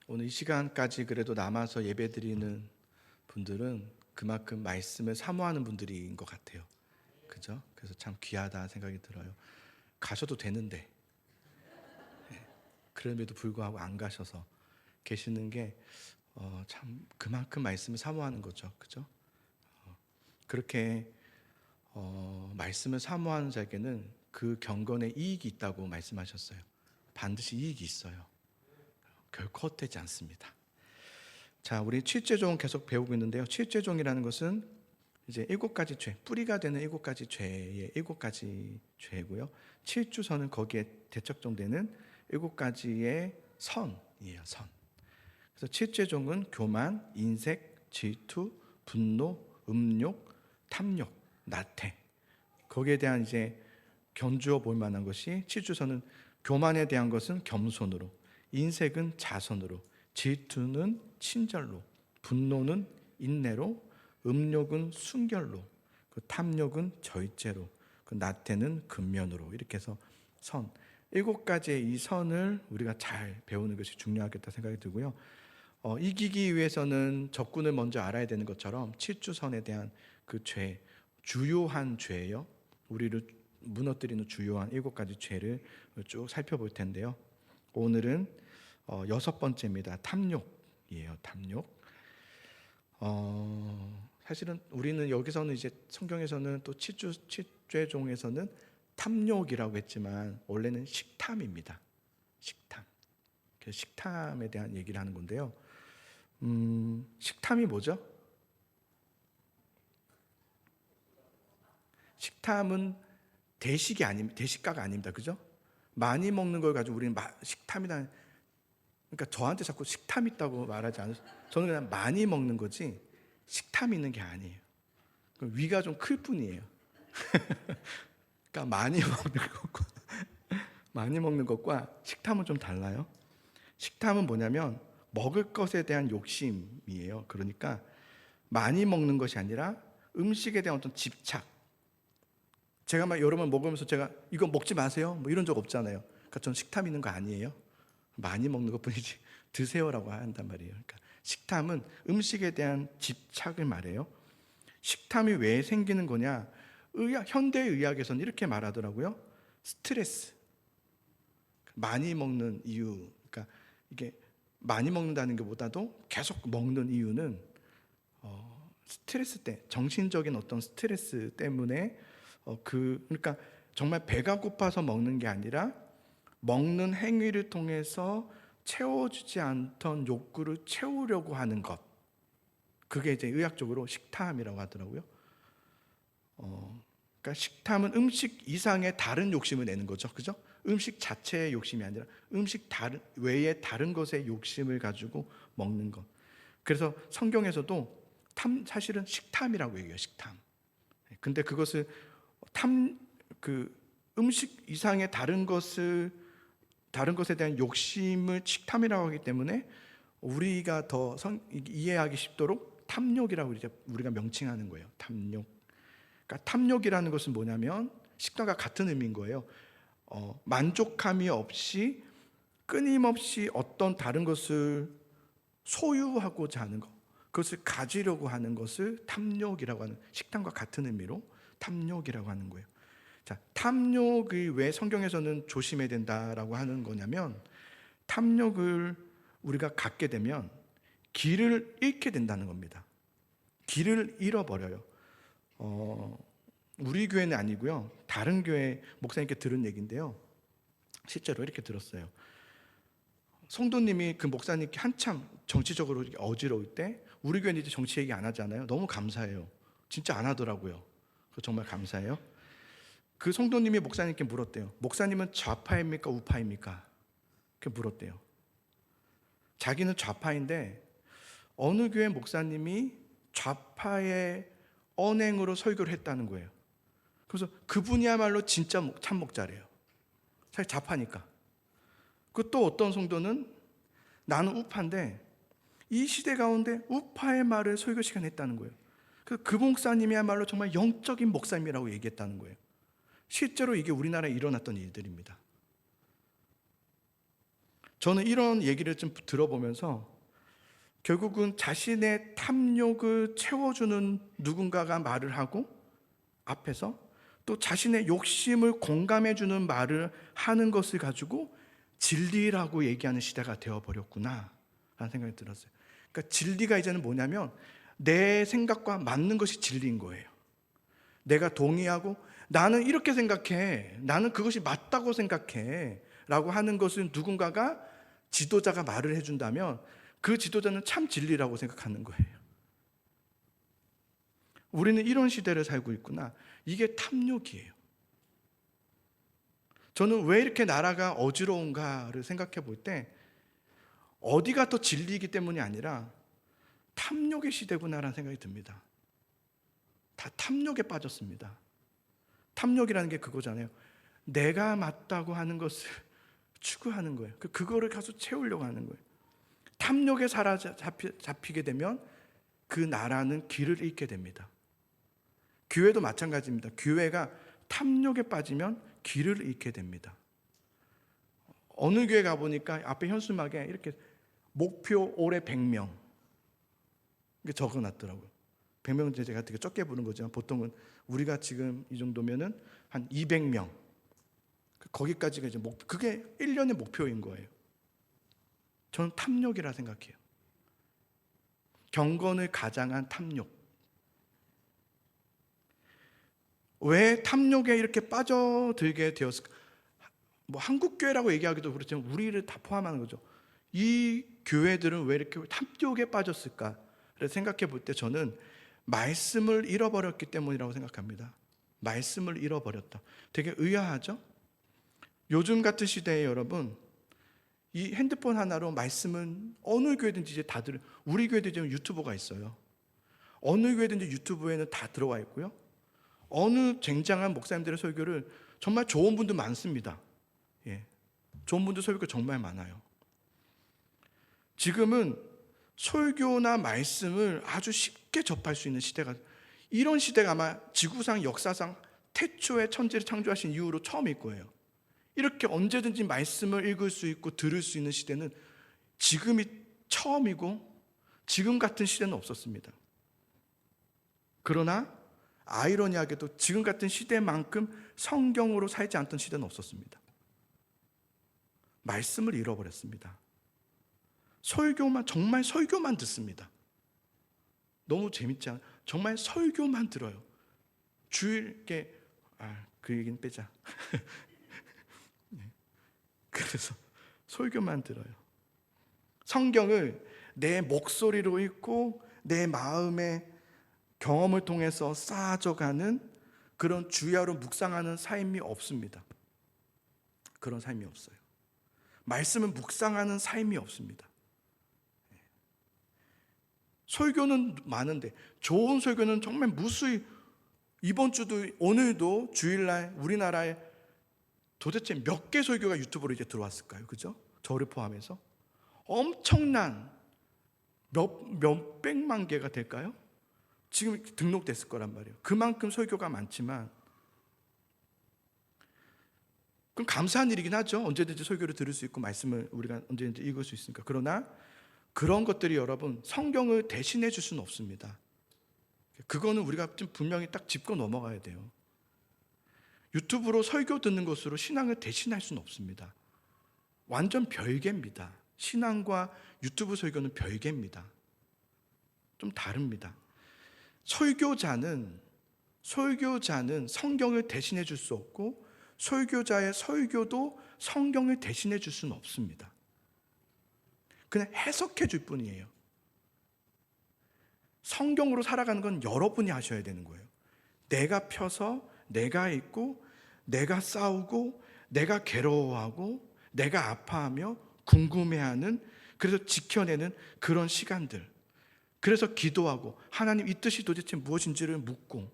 오늘 이 시간까지 그래도 남아서 예배드리는 분들은 그만큼 말씀을 사모하는 분들인 것 같아요. 그죠? 그래서 참 귀하다 생각이 들어요. 가셔도 되는데 그럼에도 불구하고 안 가셔서 계시는 게 참 그만큼 말씀을 사모하는 거죠. 그죠? 그렇게 말씀을 사모하는 자에게는 그 경건에 이익이 있다고 말씀하셨어요. 반드시 이익이 있어요. 결코 헛되지 않습니다. 자, 우리 칠죄종 계속 배우고 있는데요. 칠죄종이라는 것은 이제 7가지 죄, 뿌리가 되는 7가지 죄의 7가지 죄고요. 칠주선은 거기에 대척종되는 7가지의 선이에요. 선. 그래서 칠죄종은 교만, 인색, 질투, 분노, 음욕, 탐욕, 나태. 거기에 대한 이제 견주어 볼 만한 것이, 칠주선은 교만에 대한 것은 겸손으로, 인색은 자선으로, 질투는 친절로, 분노는 인내로, 음욕은 순결로, 그 탐욕은 절제로, 그 나태는 근면으로, 이렇게 해서 선 7가지의 이 선을 우리가 잘 배우는 것이 중요하겠다 생각이 들고요. 이기기 위해서는 적군을 먼저 알아야 되는 것처럼 칠주선에 대한 그 죄, 주요한 죄예요. 우리를 무너뜨리는 주요한 7가지 죄를 쭉 살펴볼 텐데요. 오늘은 6번째입니다. 탐욕이에요. 탐욕. 사실은 우리는 여기서는 이제 성경에서는 또 칠죄종에서는 탐욕이라고 했지만 원래는 식탐입니다. 식탐. 그래서 식탐에 대한 얘기를 하는 건데요. 식탐이 뭐죠? 식탐은 대식가가 아닙니다. 그죠? 많이 먹는 걸 가지고 우리는 식탐이다. 그러니까 저한테 자꾸 식탐 있다고 말하지 않으세요. 저는 그냥 많이 먹는 거지 식탐 있는 게 아니에요. 위가 좀 클 뿐이에요. 그러니까 많이 먹는 것과 식탐은 좀 달라요. 식탐은 뭐냐면 먹을 것에 대한 욕심이에요. 그러니까 많이 먹는 것이 아니라 음식에 대한 어떤 집착. 제가 막 여러 번 먹으면서 제가 이거 먹지 마세요 뭐 이런 적 없잖아요. 그러니까 저는 식탐 있는 거 아니에요. 많이 먹는 것뿐이지 드세요라고 한단 말이에요. 그러니까 식탐은 음식에 대한 집착을 말해요. 식탐이 왜 생기는 거냐? 현대의학에서는 이렇게 말하더라고요. 스트레스. 많이 먹는 이유. 그러니까 이게 많이 먹는다는 것보다도 계속 먹는 이유는 스트레스 정신적인 어떤 스트레스 때문에 그러니까 정말 배가 고파서 먹는 게 아니라 먹는 행위를 통해서 채워주지 않던 욕구를 채우려고 하는 것. 그게 이제 의학적으로 식탐이라고 하더라고요. 그러니까 식탐은 음식 이상의 다른 욕심을 내는 거죠. 그죠? 음식 자체의 욕심이 아니라 음식 외에 다른 것의 욕심을 가지고 먹는 것. 그래서 성경에서도 사실은 식탐이라고 얘기해요. 식탐. 근데 그것을 음식 이상의 다른 것에 대한 욕심을 식탐이라고 하기 때문에 우리가 더 이해하기 쉽도록 탐욕이라고 이제 우리가 명칭하는 거예요. 탐욕. 그러니까 탐욕이라는 것은 뭐냐면 식탐과 같은 의미인 거예요. 만족함이 없이 끊임없이 어떤 다른 것을 소유하고자 하는 것, 그것을 가지려고 하는 것을 탐욕이라고 하는, 식탐과 같은 의미로 탐욕이라고 하는 거예요. 자, 탐욕이 왜 성경에서는 조심해야 된다라고 하는 거냐면, 탐욕을 우리가 갖게 되면 길을 잃게 된다는 겁니다. 길을 잃어버려요. 우리 교회는 아니고요. 다른 교회 목사님께 들은 얘기인데요. 실제로 이렇게 들었어요. 성도님이 그 목사님께 한참 정치적으로 어지러울 때, 우리 교회는 이제 정치 얘기 안 하잖아요. 너무 감사해요. 진짜 안 하더라고요. 정말 감사해요. 그 성도님이 목사님께 물었대요. 목사님은 좌파입니까 우파입니까? 그렇게 물었대요. 자기는 좌파인데 어느 교회 목사님이 좌파의 언행으로 설교를 했다는 거예요. 그래서 그분이야말로 진짜 참목자래요. 사실 좌파니까. 그 또 어떤 성도는 나는 우파인데 이 시대 가운데 우파의 말을 설교 시간에 했다는 거예요. 그 목사님이야말로 정말 영적인 목사님이라고 얘기했다는 거예요. 실제로 이게 우리나라에 일어났던 일들입니다. 저는 이런 얘기를 좀 들어보면서 결국은 자신의 탐욕을 채워주는 누군가가 말을 하고 앞에서 또 자신의 욕심을 공감해주는 말을 하는 것을 가지고 진리라고 얘기하는 시대가 되어버렸구나 라는 생각이 들었어요. 그러니까 진리가 이제는 뭐냐면 내 생각과 맞는 것이 진리인 거예요. 내가 동의하고 나는 이렇게 생각해, 나는 그것이 맞다고 생각해 라고 하는 것은 누군가가 지도자가 말을 해준다면 그 지도자는 참 진리라고 생각하는 거예요. 우리는 이런 시대를 살고 있구나. 이게 탐욕이에요. 저는 왜 이렇게 나라가 어지러운가를 생각해 볼 때 어디가 더 진리이기 때문이 아니라 탐욕의 시대구나라는 생각이 듭니다. 다 탐욕에 빠졌습니다. 탐욕이라는 게 그거잖아요. 내가 맞다고 하는 것을 추구하는 거예요. 그거를 가서 채우려고 하는 거예요. 탐욕에 사로잡히게 되면 그 나라는 길을 잃게 됩니다. 교회도 마찬가지입니다. 교회가 탐욕에 빠지면 길을 잃게 됩니다. 어느 교회 가보니까 앞에 현수막에 이렇게 목표 올해 100명 이렇게 적어놨더라고요. 100명 제가 되게 적게 부른 거지만 보통은 우리가 지금 이 정도면은 한 200명 거기까지가 이제 그게 1년의 목표인 거예요. 저는 탐욕이라 생각해요. 경건을 가장한 탐욕. 왜 탐욕에 이렇게 빠져들게 되었을까? 뭐 한국교회라고 얘기하기도 그렇지만 우리를 다 포함하는 거죠. 이 교회들은 왜 이렇게 탐욕에 빠졌을까를 생각해 볼 때 저는 말씀을 잃어버렸기 때문이라고 생각합니다. 말씀을 잃어버렸다. 되게 의아하죠? 요즘 같은 시대에 여러분 이 핸드폰 하나로 말씀은 어느 교회든지 이제 다들 우리 교회도 지금 유튜버가 있어요. 어느 교회든지 유튜브에는 다 들어와 있고요. 어느 쟁장한 목사님들의 설교를 정말 좋은 분들 많습니다. 예, 좋은 분들 설교 정말 많아요. 지금은 설교나 말씀을 아주 쉽게 접할 수 있는 시대가 이런 시대가 아마 지구상 역사상 태초에 천지를 창조하신 이후로 처음일 거예요. 이렇게 언제든지 말씀을 읽을 수 있고 들을 수 있는 시대는 지금이 처음이고 지금 같은 시대는 없었습니다. 그러나 아이러니하게도 지금 같은 시대만큼 성경으로 살지 않던 시대는 없었습니다. 말씀을 잃어버렸습니다. 설교만 정말 설교만 듣습니다. 너무 재밌지 않아요? 정말 설교만 들어요. 주일께 그 얘기는 빼자. 그래서 설교만 들어요. 성경을 내 목소리로 읽고 내 마음의 경험을 통해서 쌓아져가는 그런 주야로 묵상하는 삶이 없습니다. 그런 삶이 없어요. 말씀은 묵상하는 삶이 없습니다. 설교는 많은데 좋은 설교는 정말 무수히 이번 주도 오늘도 주일날 우리나라에 도대체 몇 개 설교가 유튜브로 이제 들어왔을까요? 그죠? 저를 포함해서 엄청난 몇백만 개가 될까요? 지금 등록됐을 거란 말이에요. 그만큼 설교가 많지만 그럼 감사한 일이긴 하죠. 언제든지 설교를 들을 수 있고 말씀을 우리가 언제든지 읽을 수 있으니까. 그러나 그런 것들이 여러분 성경을 대신해 줄 수는 없습니다. 그거는 우리가 좀 분명히 딱 짚고 넘어가야 돼요. 유튜브로 설교 듣는 것으로 신앙을 대신할 수는 없습니다. 완전 별개입니다. 신앙과 유튜브 설교는 별개입니다. 좀 다릅니다. 설교자는 성경을 대신해 줄 수 없고 설교자의 설교도 성경을 대신해 줄 수는 없습니다. 그냥 해석해 줄 뿐이에요. 성경으로 살아가는 건 여러분이 하셔야 되는 거예요. 내가 펴서 내가 읽고 내가 싸우고 내가 괴로워하고 내가 아파하며 궁금해하는 그래서 지켜내는 그런 시간들. 그래서 기도하고 하나님 이 뜻이 도대체 무엇인지를 묻고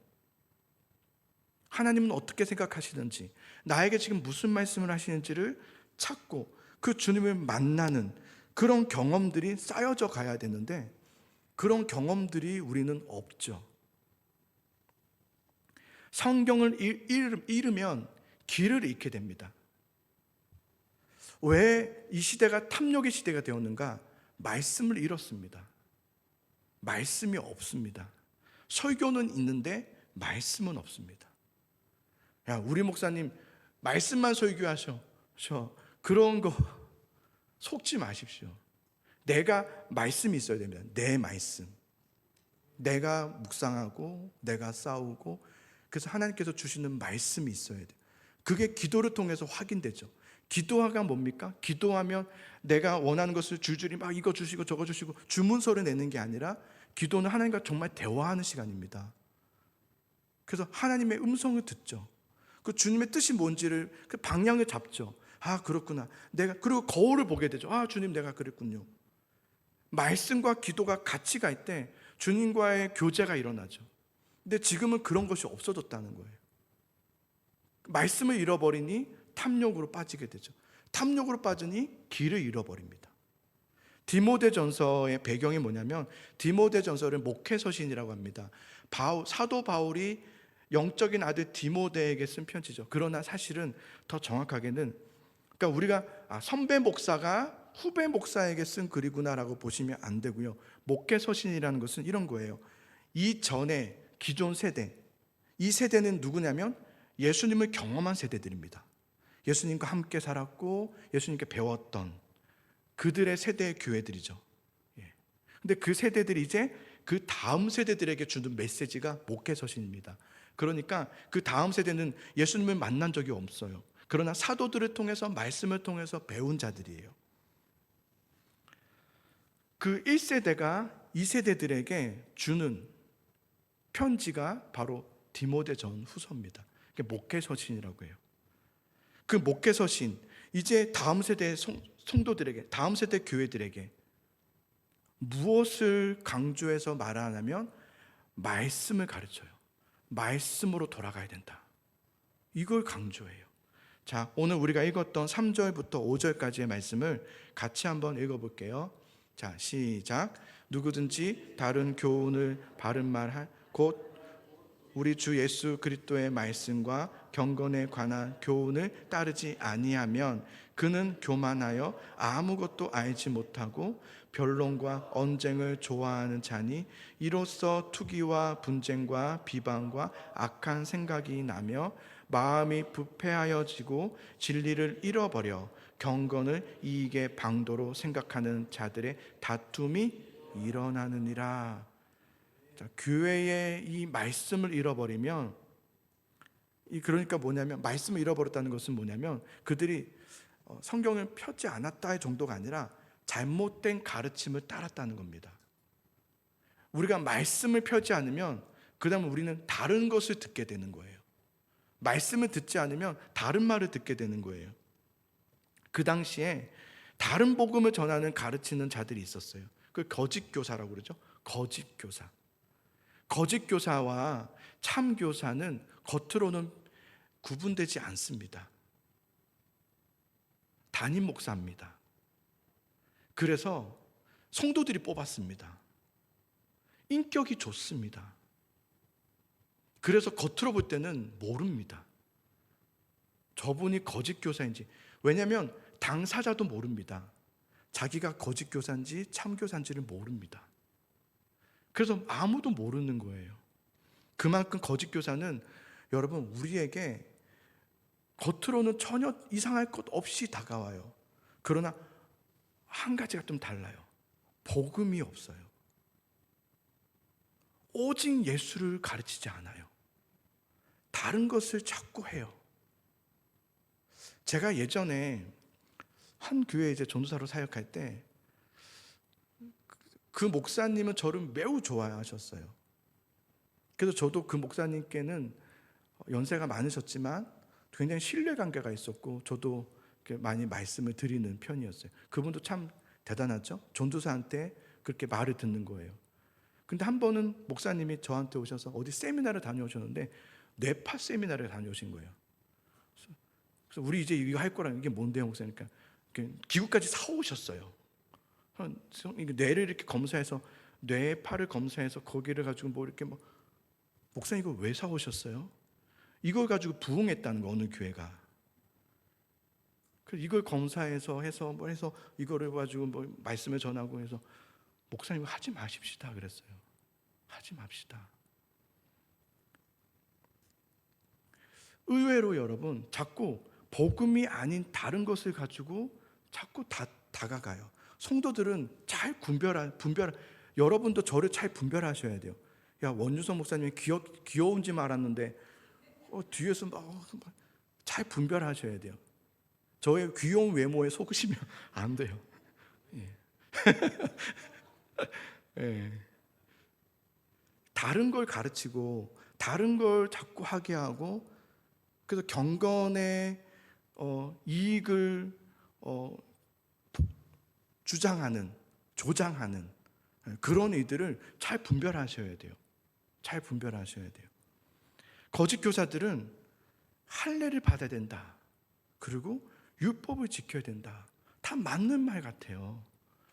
하나님은 어떻게 생각하시는지 나에게 지금 무슨 말씀을 하시는지를 찾고 그 주님을 만나는 그런 경험들이 쌓여져 가야 되는데 그런 경험들이 우리는 없죠. 성경을 잃으면 길을 잃게 됩니다. 왜 이 시대가 탐욕의 시대가 되었는가? 말씀을 잃었습니다. 말씀이 없습니다. 설교는 있는데 말씀은 없습니다. 야, 우리 목사님 말씀만 설교하셔. 그런 거 속지 마십시오. 내가 말씀이 있어야 됩니다. 내 말씀. 내가 묵상하고 내가 싸우고, 그래서 하나님께서 주시는 말씀이 있어야 돼요. 그게 기도를 통해서 확인되죠. 기도가 뭡니까? 기도하면 내가 원하는 것을 줄줄이 막 이거 주시고 저거 주시고 주문서를 내는 게 아니라, 기도는 하나님과 정말 대화하는 시간입니다. 그래서 하나님의 음성을 듣죠. 그 주님의 뜻이 뭔지를, 그 방향을 잡죠. 아, 그렇구나. 그리고 거울을 보게 되죠. 아, 주님, 내가 그랬군요. 말씀과 기도가 같이 갈 때 주님과의 교제가 일어나죠. 근데 지금은 그런 것이 없어졌다는 거예요. 말씀을 잃어버리니 탐욕으로 빠지게 되죠. 탐욕으로 빠지니 길을 잃어버립니다. 디모데전서의 배경이 뭐냐면, 디모데전서를 목회서신이라고 합니다. 사도 바울이 영적인 아들 디모데에게 쓴 편지죠. 그러나 사실은 더 정확하게는, 그러니까 우리가 선배 목사가 후배 목사에게 쓴 글이구나라고 보시면 안 되고요. 목회서신이라는 것은 이런 거예요. 이전에 기존 세대, 이 세대는 누구냐면 예수님을 경험한 세대들입니다. 예수님과 함께 살았고 예수님께 배웠던 그들의 세대의 교회들이죠. 근데 그 세대들이 이제 그 다음 세대들에게 주는 메시지가 목회서신입니다. 그러니까 그 다음 세대는 예수님을 만난 적이 없어요. 그러나 사도들을 통해서, 말씀을 통해서 배운 자들이에요. 그 1세대가 2세대들에게 주는 편지가 바로 디모데전 후서입니다. 그게 목회서신이라고 해요. 그 목회서신, 이제 다음 세대의 성도들에게, 다음 세대 교회들에게 무엇을 강조해서 말하냐면 말씀을 가르쳐요. 말씀으로 돌아가야 된다. 이걸 강조해요. 자, 오늘 우리가 읽었던 3절부터 5절까지의 말씀을 같이 한번 읽어볼게요. 자, 시작. 누구든지 다른 교훈을 바른 말 곧 우리 주 예수 그리스도의 말씀과 경건에 관한 교훈을 따르지 아니하면 그는 교만하여 아무것도 알지 못하고 변론과 언쟁을 좋아하는 자니 이로써 투기와 분쟁과 비방과 악한 생각이 나며 마음이 부패하여지고 진리를 잃어버려 경건을 이익의 방도로 생각하는 자들의 다툼이 일어나느니라. 자, 교회의 이 말씀을 잃어버리면, 그러니까 뭐냐면, 말씀을 잃어버렸다는 것은 뭐냐면 그들이 성경을 펴지 않았다의 정도가 아니라 잘못된 가르침을 따랐다는 겁니다. 우리가 말씀을 펴지 않으면 그 다음에 우리는 다른 것을 듣게 되는 거예요. 말씀을 듣지 않으면 다른 말을 듣게 되는 거예요. 그 당시에 다른 복음을 전하는, 가르치는 자들이 있었어요. 그 거짓 교사라고 그러죠. 거짓 교사. 거짓 교사와 참 교사는 겉으로는 구분되지 않습니다. 담임 목사입니다. 그래서 성도들이 뽑았습니다. 인격이 좋습니다. 그래서 겉으로 볼 때는 모릅니다. 저분이 거짓 교사인지. 왜냐하면 당사자도 모릅니다. 자기가 거짓 교사인지 참 교사인지를 모릅니다. 그래서 아무도 모르는 거예요. 그만큼 거짓 교사는, 여러분, 우리에게 겉으로는 전혀 이상할 것 없이 다가와요. 그러나 한 가지가 좀 달라요. 복음이 없어요. 오직 예수를 가르치지 않아요. 다른 것을 자꾸 해요. 제가 예전에 한 교회에 이제 전도사로 사역할 때 그 목사님은 저를 매우 좋아하셨어요. 그래서 저도 그 목사님께는 연세가 많으셨지만 굉장히 신뢰관계가 있었고 저도 많이 말씀을 드리는 편이었어요. 그분도 참 대단하죠. 전도사한테 그렇게 말을 듣는 거예요. 근데 한 번은 목사님이 저한테 오셔서 어디 세미나를 다녀오셨는데 뇌파 세미나를 다녀오신 거예요. 그래서 우리 이제 이거 할 거라는, 이게 뭔데요, 목사니까 기구까지 사오셨어요. 뇌를 이렇게 검사해서, 뇌파를 검사해서 거기를 가지고 목사님 이거 왜 사오셨어요? 이걸 가지고 부흥했다는 거, 어느 교회가. 이걸 검사해서 해서 뭐 해서 이거를 가지고 뭐 말씀을 전하고 해서 목사님 하지 마십시다 그랬어요. 하지 맙시다. 의외로 여러분 자꾸 복음이 아닌 다른 것을 가지고 자꾸 다가가요. 성도들은 잘 분별. 여러분도 저를 잘 분별하셔야 돼요. 야, 원유성 목사님이 귀여운지 말았는데 뒤에서 잘 분별하셔야 돼요. 저의 귀여운 외모에 속으시면 안 돼요. 예. 예. 다른 걸 가르치고 다른 걸 자꾸 하게 하고, 그래서 경건의 이익을 주장하는, 조장하는 그런 이들을 잘 분별하셔야 돼요. 잘 분별하셔야 돼요. 거짓 교사들은 할례를 받아야 된다, 그리고 율법을 지켜야 된다. 다 맞는 말 같아요.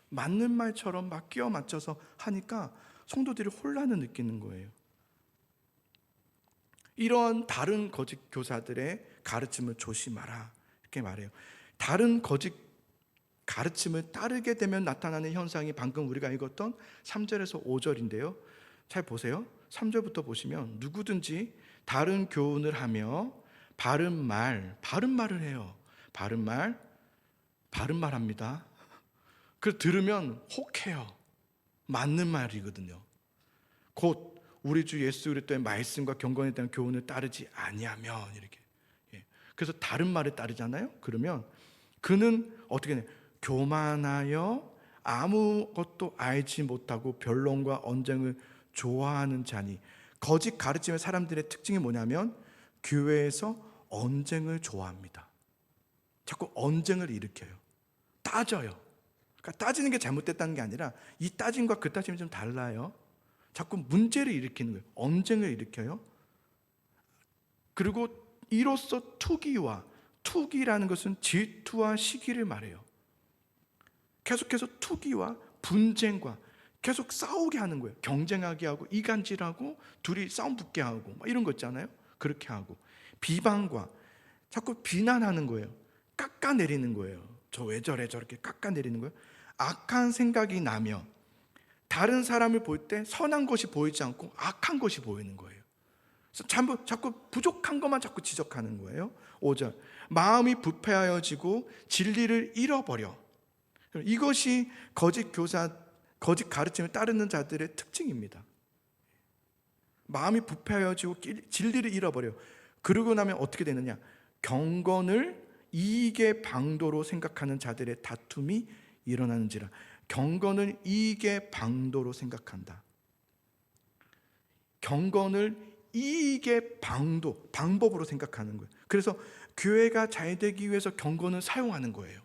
맞는 말처럼 막 끼워 맞춰서 하니까 성도들이 혼란을 느끼는 거예요. 이런 다른 거짓 교사들의 가르침을 조심하라, 이렇게 말해요. 다른 거짓 가르침을 따르게 되면 나타나는 현상이 방금 우리가 읽었던 3절에서 5절인데요. 잘 보세요. 3절부터 보시면 누구든지 다른 교훈을 하며 바른 말을 해요. 바른 말 합니다. 그걸 들으면 혹해요. 맞는 말이거든요. 곧 우리 주 예수 그리스도의 말씀과 경건에 대한 교훈을 따르지 아니하면, 이렇게. 그래서 다른 말을 따르잖아요. 그러면 그는 어떻게 해요? 교만하여 아무것도 알지 못하고 변론과 언쟁을 좋아하는 자니. 거짓 가르침의 사람들의 특징이 뭐냐면 교회에서 언쟁을 좋아합니다. 자꾸 언쟁을 일으켜요. 따져요. 그러니까 따지는 게 잘못됐다는 게 아니라 이 따짐과 그 따짐이 좀 달라요. 자꾸 문제를 일으키는 거예요. 언쟁을 일으켜요. 그리고 이로써 투기라는 것은 질투와 시기를 말해요. 계속해서 투기와 분쟁과 계속 싸우게 하는 거예요. 경쟁하게 하고 이간질하고 둘이 싸움 붙게 하고 이런 거 있잖아요. 그렇게 하고 비방과 자꾸 비난하는 거예요. 깎아내리는 거예요. 저 왜 저래, 저렇게 깎아내리는 거예요. 악한 생각이 나며 다른 사람을 볼 때 선한 것이 보이지 않고 악한 것이 보이는 거예요. 그래서 자꾸 부족한 것만 자꾸 지적하는 거예요. 5절, 마음이 부패하여지고 진리를 잃어버려. 이것이 거짓 가르침을 따르는 자들의 특징입니다. 마음이 부패하여지고 진리를 잃어버려. 그러고 나면 어떻게 되느냐? 경건을 이익의 방도로 생각하는 자들의 다툼이 일어나는지라. 경건을 이익의 방도로 생각한다. 경건을 이익의 방법으로 생각하는 거예요. 그래서 교회가 잘 되기 위해서 경건을 사용하는 거예요.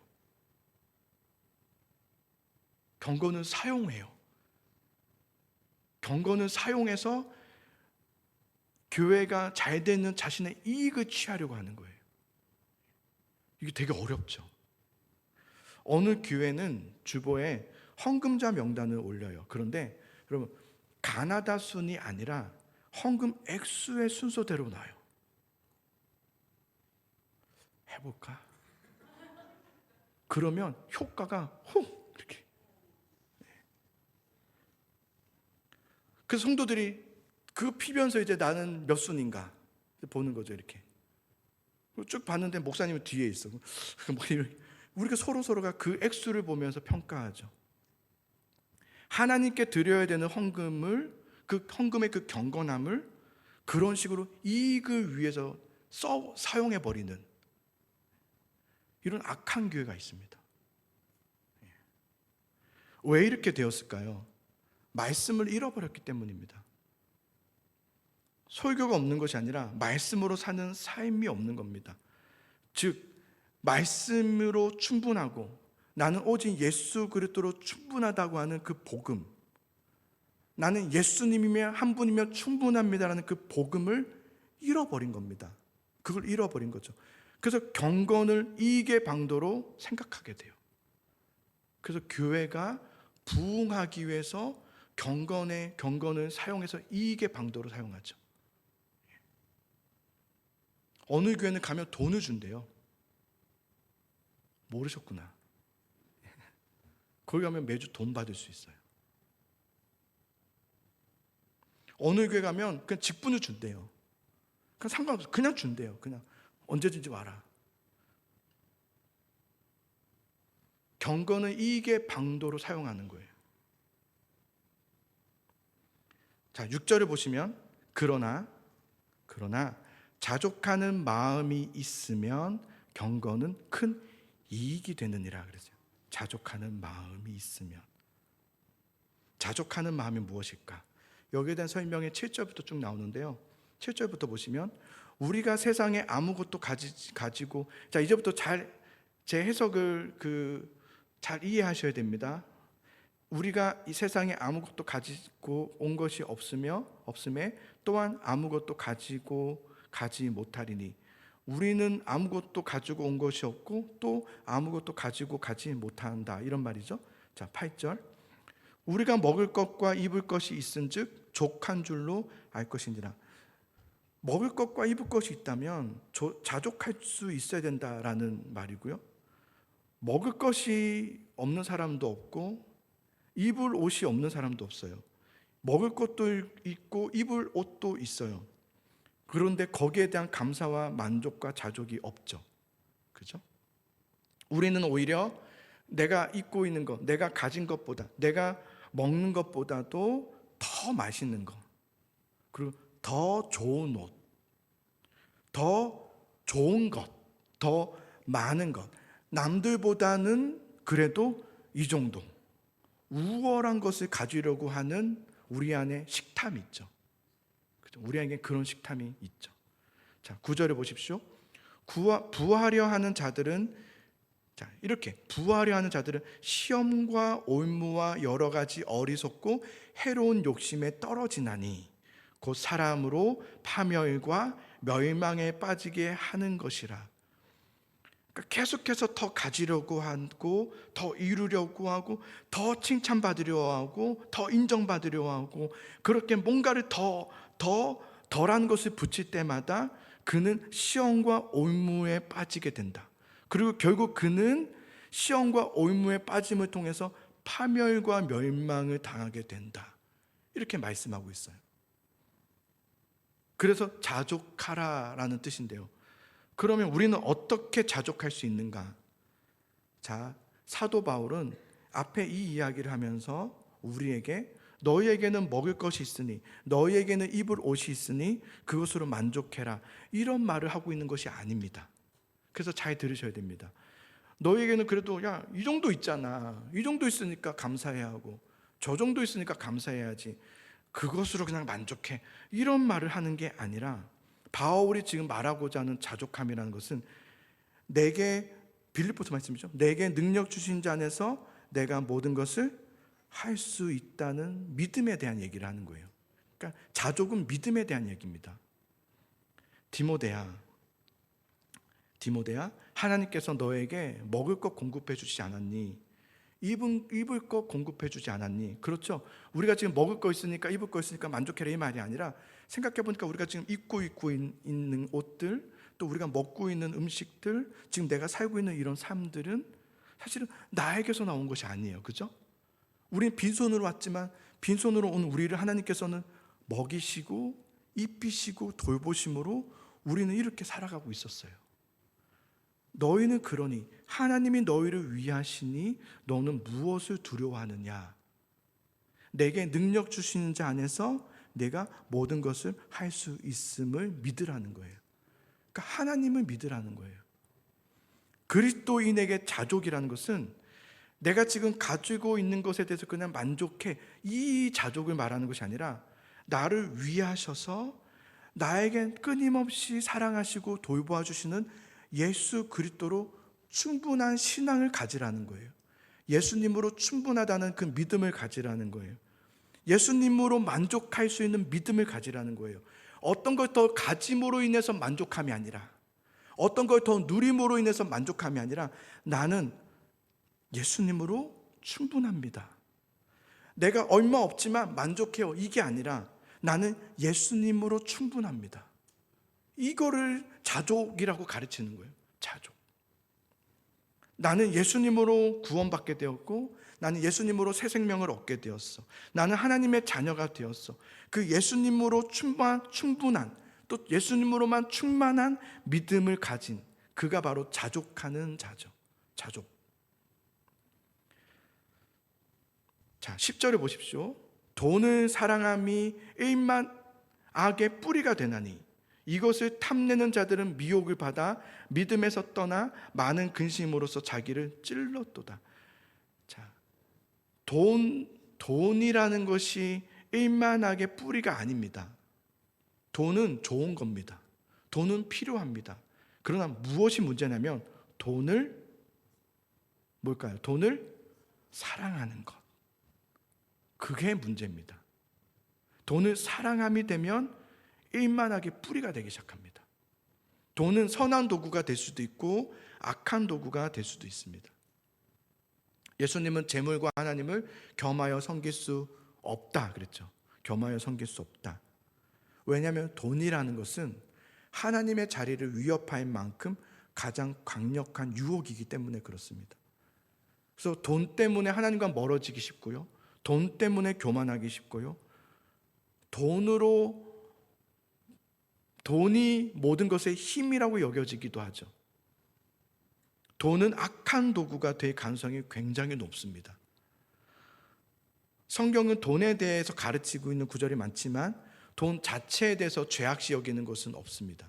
경건을 사용해요. 경건을 사용해서 교회가 잘 되는 자신의 이익을 취하려고 하는 거예요. 이게 되게 어렵죠. 어느 교회는 주보에 헌금자 명단을 올려요. 그런데 여러분, 가나다 순이 아니라 헌금 액수의 순서대로 놔요. 해볼까? 그러면 효과가 이렇게. 그래서 성도들이 그 피면서 이제 나는 몇 순인가 보는 거죠. 이렇게 쭉 봤는데 목사님은 뒤에 있어. 우리가 서로가 그 액수를 보면서 평가하죠. 하나님께 드려야 되는 헌금을, 그 헌금의 그 경건함을 그런 식으로 이익을 위해서 사용해 버리는 이런 악한 교회가 있습니다. 왜 이렇게 되었을까요? 말씀을 잃어버렸기 때문입니다. 설교가 없는 것이 아니라 말씀으로 사는 삶이 없는 겁니다. 즉 말씀으로 충분하고 나는 오직 예수 그리스도로 충분하다고 하는 그 복음, 나는 예수님이며 한 분이며 충분합니다라는 그 복음을 잃어버린 겁니다. 그걸 잃어버린 거죠. 그래서 경건을 이익의 방도로 생각하게 돼요. 그래서 교회가 부흥하기 위해서 경건을 사용해서 이익의 방도로 사용하죠. 어느 교회는 가면 돈을 준대요. 모르셨구나. 거기 가면 매주 돈 받을 수 있어요. 어느 교회 가면 그냥 직분을 준대요. 그냥 상관없어요. 그냥 준대요. 그냥 언제든지 와라. 경건은 이익의 방도로 사용하는 거예요. 자, 6절을 보시면 그러나 자족하는 마음이 있으면 경건은 큰 이익이 되느니라 그랬어요. 자족하는 마음이 있으면. 자족하는 마음이 무엇일까? 여기에 대한 설명이 7절부터 쭉 나오는데요. 7절부터 보시면 우리가 세상에 아무것도 가지고, 자, 이제부터 제 해석을 잘 이해하셔야 됩니다. 우리가 이 세상에 아무것도 가지고 온 것이 없음에 또한 아무것도 가지고 가지 못하리니, 우리는 아무것도 가지고 온 것이 없고 또 아무것도 가지고 가지 못한다, 이런 말이죠. 자, 8절 우리가 먹을 것과 입을 것이 있은즉 족한 줄로 알 것이니라. 먹을 것과 입을 것이 있다면 자족할 수 있어야 된다라는 말이고요. 먹을 것이 없는 사람도 없고 입을 옷이 없는 사람도 없어요. 먹을 것도 있고 입을 옷도 있어요. 그런데 거기에 대한 감사와 만족과 자족이 없죠. 그죠? 우리는 오히려 내가 입고 있는 것, 내가 가진 것보다, 내가 먹는 것보다도 더 맛있는 것, 그리고 더 좋은 옷, 더 좋은 것, 더 많은 것, 남들보다는 그래도 이 정도 우월한 것을 가지려고 하는 우리 안에 식탐이 있죠. 우리에게 그런 식탐이 있죠. 자, 9절에 보십시오. 부하려 하는 자들은, 자, 이렇게 부하려 하는 자들은 시험과 올무와 여러 가지 어리석고 해로운 욕심에 떨어지나니 곧 사람으로 파멸과 멸망에 빠지게 하는 것이라. 그러니까 계속해서 더 가지려고 하고, 더 이루려고 하고, 더 칭찬받으려 하고, 더 인정받으려 하고, 그렇게 뭔가를 덜한 것을 붙일 때마다 그는 시험과 올무에 빠지게 된다. 그리고 결국 그는 시험과 올무에 빠짐을 통해서 파멸과 멸망을 당하게 된다. 이렇게 말씀하고 있어요. 그래서 자족하라라는 뜻인데요. 그러면 우리는 어떻게 자족할 수 있는가? 자, 사도 바울은 앞에 이 이야기를 하면서 우리에게 너희에게는 먹을 것이 있으니, 너희에게는 입을 옷이 있으니 그것으로 만족해라, 이런 말을 하고 있는 것이 아닙니다. 그래서 잘 들으셔야 됩니다. 너희에게는 그래도 이 정도 있잖아, 이 정도 있으니까 감사해야 하고, 저 정도 있으니까 감사해야지, 그것으로 그냥 만족해, 이런 말을 하는 게 아니라, 바울이 지금 말하고자 하는 자족함이라는 것은 내게, 빌립보서 말씀이죠, 내게 능력 주신 자 안에서 내가 모든 것을 할 수 있다는 믿음에 대한 얘기를 하는 거예요. 그러니까 자족은 믿음에 대한 얘기입니다. 디모데야, 하나님께서 너에게 먹을 것 공급해 주지 않았니? 입을 것 공급해 주지 않았니? 그렇죠? 우리가 지금 먹을 거 있으니까, 입을 거 있으니까 만족해라, 이 말이 아니라, 생각해 보니까 우리가 지금 입고 있는 옷들, 또 우리가 먹고 있는 음식들, 지금 내가 살고 있는 이런 삶들은 사실은 나에게서 나온 것이 아니에요. 그죠? 우리는 빈손으로 왔지만 빈손으로 온 우리를 하나님께서는 먹이시고 입히시고 돌보심으로 우리는 이렇게 살아가고 있었어요. 너희는 그러니 하나님이 너희를 위하시니 너는 무엇을 두려워하느냐? 내게 능력 주시는 자 안에서 내가 모든 것을 할 수 있음을 믿으라는 거예요. 그러니까 하나님을 믿으라는 거예요. 그리스도인에게 자족이라는 것은 내가 지금 가지고 있는 것에 대해서 그냥 만족해, 이 자족을 말하는 것이 아니라, 나를 위하셔서 나에게 끊임없이 사랑하시고 돌보아주시는 예수 그리스도로 충분한 신앙을 가지라는 거예요. 예수님으로 충분하다는 그 믿음을 가지라는 거예요. 예수님으로 만족할 수 있는 믿음을 가지라는 거예요. 어떤 걸 더 가짐으로 인해서 만족함이 아니라, 어떤 걸 더 누림으로 인해서 만족함이 아니라, 나는 예수님으로 충분합니다. 내가 얼마 없지만 만족해요, 이게 아니라 나는 예수님으로 충분합니다. 이거를 자족이라고 가르치는 거예요. 자족. 나는 예수님으로 구원받게 되었고 나는 예수님으로 새 생명을 얻게 되었어. 나는 하나님의 자녀가 되었어. 그 예수님으로 충분한, 또 예수님으로만 충만한 믿음을 가진 그가 바로 자족하는 자죠. 자족. 자, 10절에 보십시오. 돈을 사랑함이 일만 악의 뿌리가 되나니 이것을 탐내는 자들은 미혹을 받아 믿음에서 떠나 많은 근심으로써 자기를 찔렀도다. 자, 돈이라는 것이 일만악의 뿌리가 아닙니다. 돈은 좋은 겁니다. 돈은 필요합니다. 그러나 무엇이 문제냐면 돈을 사랑하는 것. 그게 문제입니다. 돈을 사랑함이 되면 일만하게 뿌리가 되기 시작합니다. 돈은 선한 도구가 될 수도 있고 악한 도구가 될 수도 있습니다. 예수님은 재물과 하나님을 겸하여 섬길 수 없다 그랬죠. 겸하여 섬길 수 없다. 왜냐하면 돈이라는 것은 하나님의 자리를 위협할 만큼 가장 강력한 유혹이기 때문에 그렇습니다. 그래서 돈 때문에 하나님과 멀어지기 쉽고요. 돈 때문에 교만하기 쉽고요. 돈이 모든 것의 힘이라고 여겨지기도 하죠. 돈은 악한 도구가 될 가능성이 굉장히 높습니다. 성경은 돈에 대해서 가르치고 있는 구절이 많지만 돈 자체에 대해서 죄악시 여기는 것은 없습니다.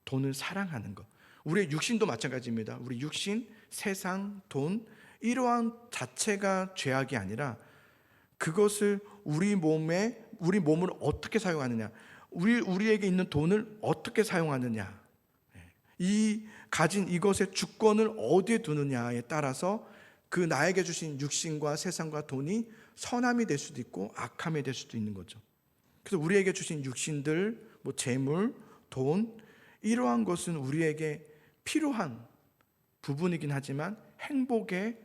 돈을 사랑하는 것. 우리의 육신도 마찬가지입니다. 우리 육신, 세상, 돈 이러한 자체가 죄악이 아니라 그것을 우리 몸을 어떻게 사용하느냐, 우리에게 있는 돈을 어떻게 사용하느냐, 이 가진 이것의 주권을 어디에 두느냐에 따라서 그 나에게 주신 육신과 세상과 돈이 선함이 될 수도 있고 악함이 될 수도 있는 거죠. 그래서 우리에게 주신 육신들, 재물, 돈 이러한 것은 우리에게 필요한 부분이긴 하지만 행복의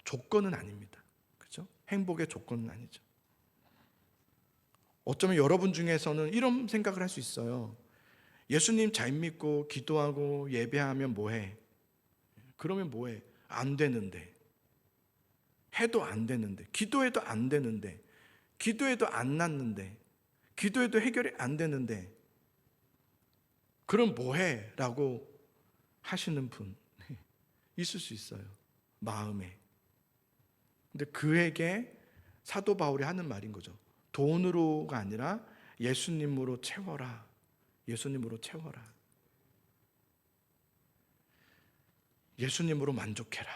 조건은 아닙니다. 그렇죠? 행복의 조건은 아니죠. 어쩌면 여러분 중에서는 이런 생각을 할 수 있어요. 예수님 잘 믿고 기도하고 예배하면 뭐해? 그러면 뭐해? 안 되는데. 해도 안 되는데. 기도해도 안 되는데. 기도해도 안 낫는데. 기도해도 해결이 안 되는데. 그럼 뭐해? 라고 하시는 분 있을 수 있어요. 마음에. 근데 그에게 사도 바울이 하는 말인 거죠. 돈으로가 아니라 예수님으로 채워라. 예수님으로 채워라. 예수님으로 만족해라.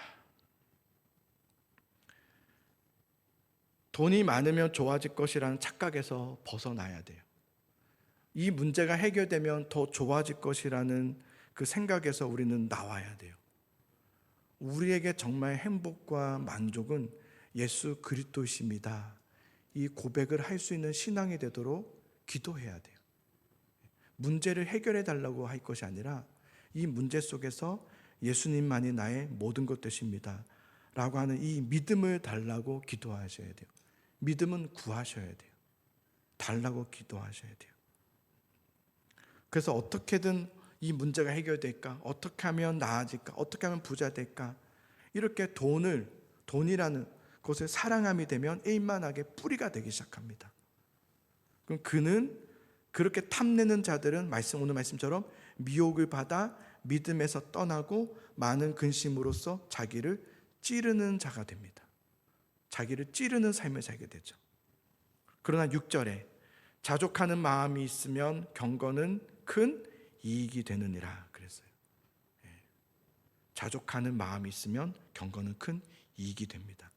돈이 많으면 좋아질 것이라는 착각에서 벗어나야 돼요. 이 문제가 해결되면 더 좋아질 것이라는 그 생각에서 우리는 나와야 돼요. 우리에게 정말 행복과 만족은 예수 그리스도이십니다. 이 고백을 할 수 있는 신앙이 되도록 기도해야 돼요. 문제를 해결해 달라고 할 것이 아니라 이 문제 속에서 예수님만이 나의 모든 것 되십니다 라고 하는 이 믿음을 달라고 기도하셔야 돼요. 믿음은 구하셔야 돼요. 달라고 기도하셔야 돼요. 그래서 어떻게든 이 문제가 해결될까? 어떻게 하면 나아질까? 어떻게 하면 부자 될까? 이렇게 돈이라는 것을 사랑함이 되면 일만하게 뿌리가 되기 시작합니다. 그럼 그는 그렇게 탐내는 자들은 오늘 말씀처럼 미혹을 받아 믿음에서 떠나고 많은 근심으로써 자기를 찌르는 자가 됩니다. 자기를 찌르는 삶을 살게 되죠. 그러나 6절에 자족하는 마음이 있으면 경건은 큰 이익이 되느니라 그랬어요. 자족하는 마음이 있으면 경건은 큰 이익이 됩니다.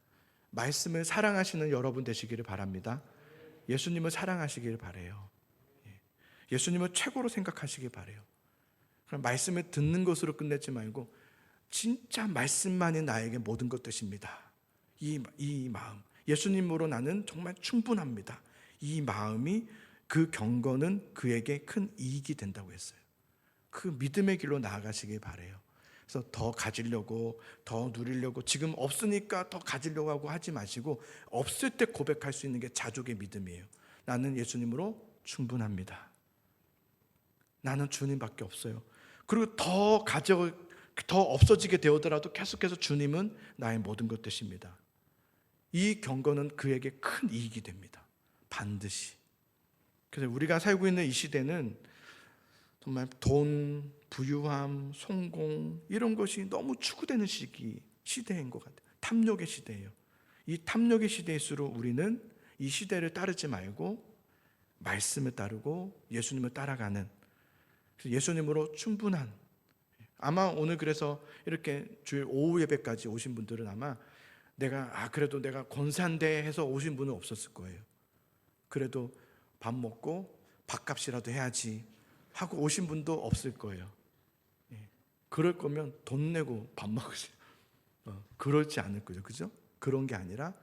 말씀을 사랑하시는 여러분 되시기를 바랍니다. 예수님을 사랑하시길 바라요. 예수님을 최고로 생각하시길 바라요. 그럼 말씀을 듣는 것으로 끝내지 말고 진짜 말씀만이 나에게 모든 것 되십니다. 이 마음, 예수님으로 나는 정말 충분합니다. 이 마음이 그 경건은 그에게 큰 이익이 된다고 했어요. 그 믿음의 길로 나아가시길 바라요. 그래서 더 가지려고, 더 누리려고, 지금 없으니까 더 가지려고 하고 하지 마시고 없을 때 고백할 수 있는 게 자족의 믿음이에요. 나는 예수님으로 충분합니다. 나는 주님밖에 없어요. 그리고 더 더 없어지게 되어더라도 계속해서 주님은 나의 모든 것 되십니다. 이 경건은 그에게 큰 이익이 됩니다. 반드시. 그래서 우리가 살고 있는 이 시대는 정말 돈, 부유함, 성공 이런 것이 너무 추구되는 시대인 것 같아요. 탐욕의 시대예요. 이 탐욕의 시대일수록 우리는 이 시대를 따르지 말고 말씀을 따르고 예수님을 따라가는, 예수님으로 충분한, 아마 오늘 그래서 이렇게 주일 오후 예배까지 오신 분들은 아마 그래도 내가 권사인데 해서 오신 분은 없었을 거예요. 그래도 밥 먹고 밥값이라도 해야지 하고 오신 분도 없을 거예요. 그럴 거면 돈 내고 밥 먹으세요. 그렇지 않을 거죠. 그죠? 그런 게 아니라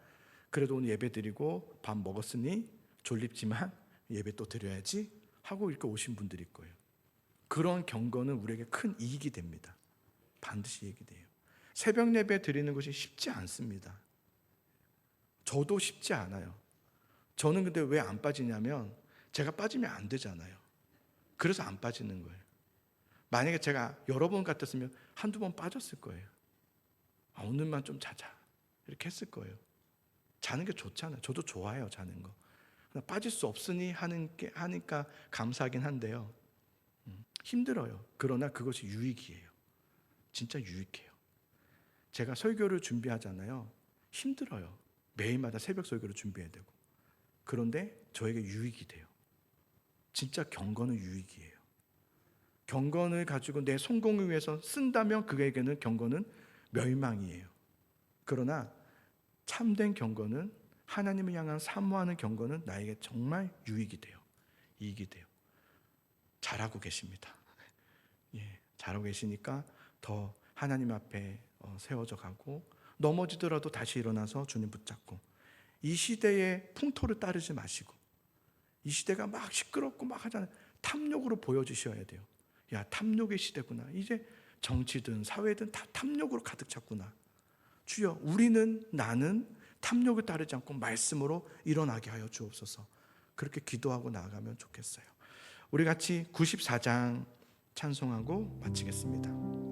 그래도 오늘 예배 드리고 밥 먹었으니 졸립지만 예배 또 드려야지 하고 이렇게 오신 분들일 거예요. 그런 경건은 우리에게 큰 이익이 됩니다. 반드시 이익이 돼요. 새벽 예배 드리는 것이 쉽지 않습니다. 저도 쉽지 않아요. 저는 근데 왜 안 빠지냐면 제가 빠지면 안 되잖아요. 그래서 안 빠지는 거예요. 만약에 제가 여러 번 같았으면 한두 번 빠졌을 거예요. 오늘만 좀 자자 이렇게 했을 거예요. 자는 게 좋잖아요. 저도 좋아해요, 자는 거. 빠질 수 없으니 하니까 감사하긴 한데요. 힘들어요. 그러나 그것이 유익이에요. 진짜 유익해요. 제가 설교를 준비하잖아요. 힘들어요. 매일마다 새벽 설교를 준비해야 되고. 그런데 저에게 유익이 돼요. 진짜 경건은 유익이에요. 경건을 가지고 내 성공을 위해서 쓴다면 그에게는 경건은 멸망이에요. 그러나 참된 경건은, 하나님을 향한 사모하는 경건은 나에게 정말 유익이 돼요. 이익이 돼요. 잘하고 계십니다. 잘하고 계시니까 더 하나님 앞에 세워져 가고, 넘어지더라도 다시 일어나서 주님 붙잡고, 이 시대의 풍토를 따르지 마시고, 이 시대가 막 시끄럽고 막 하잖아요. 탐욕으로 보여주셔야 돼요. 야, 탐욕의 시대구나. 이제 정치든 사회든 다 탐욕으로 가득 찼구나. 주여, 나는 탐욕을 따르지 않고 말씀으로 일어나게 하여 주옵소서. 그렇게 기도하고 나아가면 좋겠어요. 우리 같이 94장 찬송하고 마치겠습니다.